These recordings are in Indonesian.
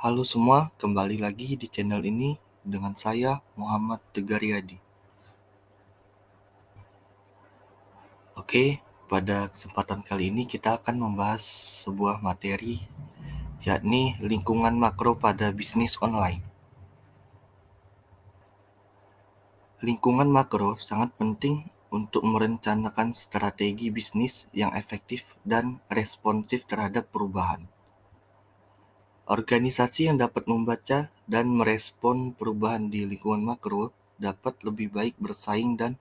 Halo semua, kembali lagi di channel ini dengan saya Muhammad Tegar Yadi. Oke, pada kesempatan kali ini kita akan membahas sebuah materi, yakni lingkungan makro pada bisnis online. Lingkungan makro sangat penting untuk merencanakan strategi bisnis yang efektif dan responsif terhadap perubahan. Organisasi yang dapat membaca dan merespon perubahan di lingkungan makro dapat lebih baik bersaing dan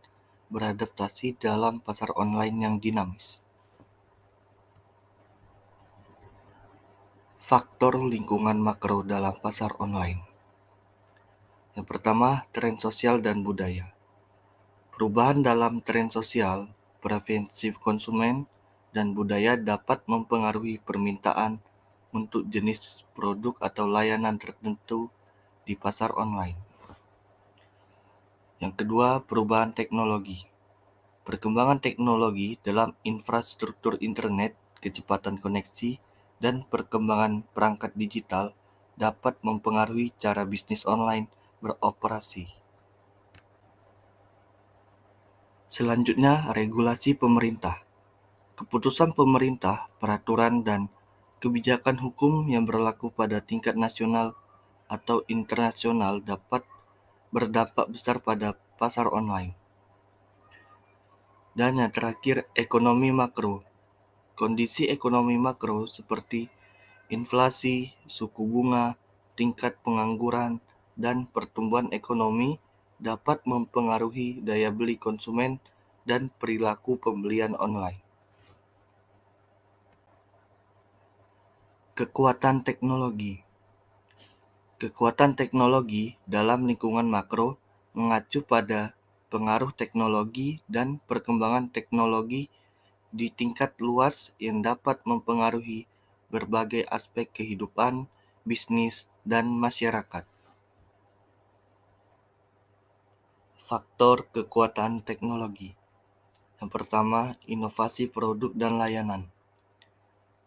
beradaptasi dalam pasar online yang dinamis. Faktor lingkungan makro dalam pasar online. Yang pertama, tren sosial dan budaya. Perubahan dalam tren sosial, preferensi konsumen, dan budaya dapat mempengaruhi permintaan untuk jenis produk atau layanan tertentu di pasar online. Yang kedua, perubahan teknologi. Perkembangan teknologi dalam infrastruktur internet, kecepatan koneksi, dan perkembangan perangkat digital dapat mempengaruhi cara bisnis online beroperasi. Selanjutnya, regulasi pemerintah. Keputusan pemerintah, peraturan, dan kebijakan hukum yang berlaku pada tingkat nasional atau internasional dapat berdampak besar pada pasar online. Dan yang terakhir, ekonomi makro. Kondisi ekonomi makro seperti inflasi, suku bunga, tingkat pengangguran, dan pertumbuhan ekonomi dapat mempengaruhi daya beli konsumen dan perilaku pembelian online. Kekuatan teknologi. Kekuatan teknologi dalam lingkungan makro mengacu pada pengaruh teknologi dan perkembangan teknologi di tingkat luas yang dapat mempengaruhi berbagai aspek kehidupan, bisnis, dan masyarakat. Faktor kekuatan teknologi. Yang pertama, inovasi produk dan layanan.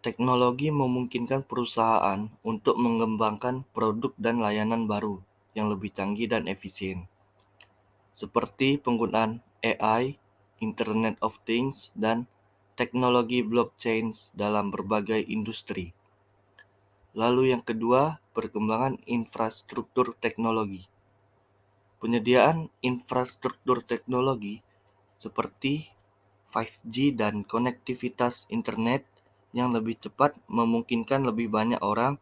Teknologi memungkinkan perusahaan untuk mengembangkan produk dan layanan baru yang lebih canggih dan efisien, seperti penggunaan AI, Internet of Things, dan teknologi blockchain dalam berbagai industri. Lalu yang kedua, perkembangan infrastruktur teknologi. Penyediaan infrastruktur teknologi seperti 5G dan konektivitas internet yang lebih cepat memungkinkan lebih banyak orang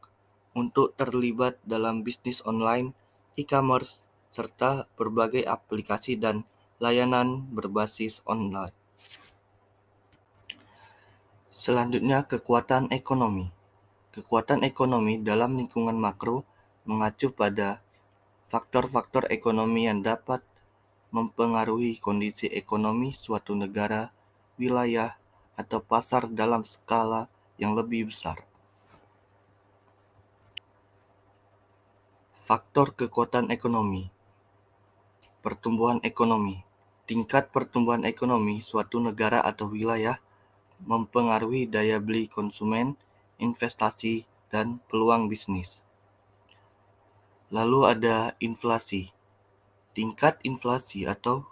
untuk terlibat dalam bisnis online, e-commerce, serta berbagai aplikasi dan layanan berbasis online. Selanjutnya, kekuatan ekonomi. Kekuatan ekonomi dalam lingkungan makro mengacu pada faktor-faktor ekonomi yang dapat mempengaruhi kondisi ekonomi suatu negara, wilayah, atau pasar dalam skala yang lebih besar. Faktor kekuatan ekonomi. Pertumbuhan ekonomi. Tingkat pertumbuhan ekonomi suatu negara atau wilayah mempengaruhi daya beli konsumen, investasi, dan peluang bisnis. Lalu ada inflasi. Tingkat inflasi atau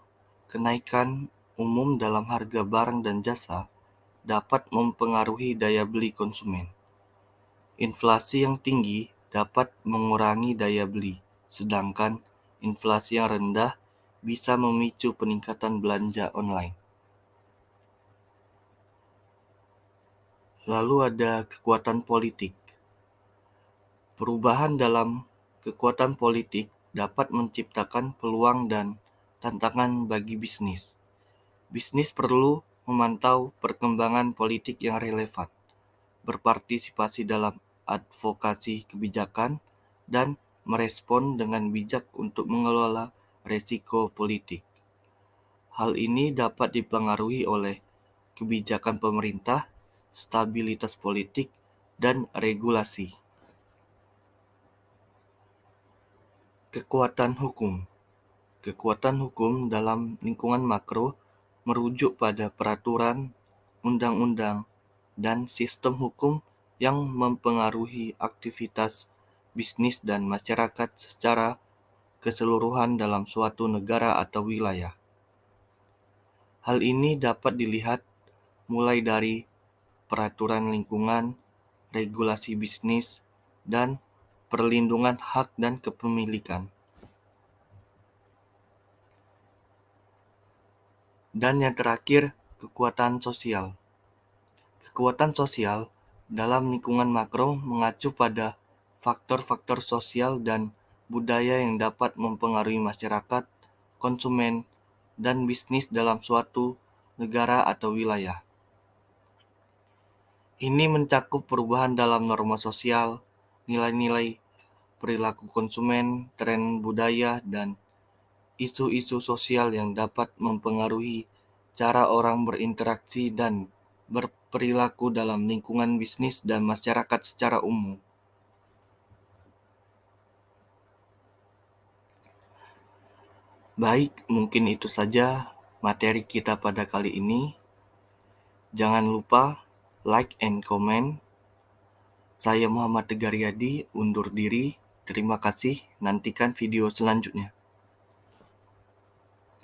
kenaikan umum dalam harga barang dan jasa dapat mempengaruhi daya beli konsumen. Inflasi yang tinggi dapat mengurangi daya beli, sedangkan inflasi yang rendah bisa memicu peningkatan belanja online. Lalu ada kekuatan politik. Perubahan dalam kekuatan politik dapat menciptakan peluang dan tantangan bagi bisnis. Bisnis perlu memantau perkembangan politik yang relevan, berpartisipasi dalam advokasi kebijakan, dan merespon dengan bijak untuk mengelola resiko politik. Hal ini dapat dipengaruhi oleh kebijakan pemerintah, stabilitas politik, dan regulasi. Kekuatan hukum. Kekuatan hukum dalam lingkungan makro merujuk pada peraturan, undang-undang, dan sistem hukum yang mempengaruhi aktivitas bisnis, dan masyarakat secara keseluruhan dalam suatu negara atau wilayah. Hal ini dapat dilihat mulai dari peraturan lingkungan, regulasi bisnis, dan perlindungan hak dan kepemilikan. Dan yang terakhir, kekuatan sosial. Kekuatan sosial dalam lingkungan makro mengacu pada faktor-faktor sosial dan budaya yang dapat mempengaruhi masyarakat, konsumen, dan bisnis dalam suatu negara atau wilayah. Ini mencakup perubahan dalam norma sosial, nilai-nilai perilaku konsumen, tren budaya, dan isu-isu sosial yang dapat mempengaruhi cara orang berinteraksi dan berperilaku dalam lingkungan bisnis dan masyarakat secara umum. Baik, mungkin itu saja materi kita pada kali ini. Jangan lupa like and comment. Saya Muhammad Tegar Yadi, undur diri. Terima kasih, nantikan video selanjutnya.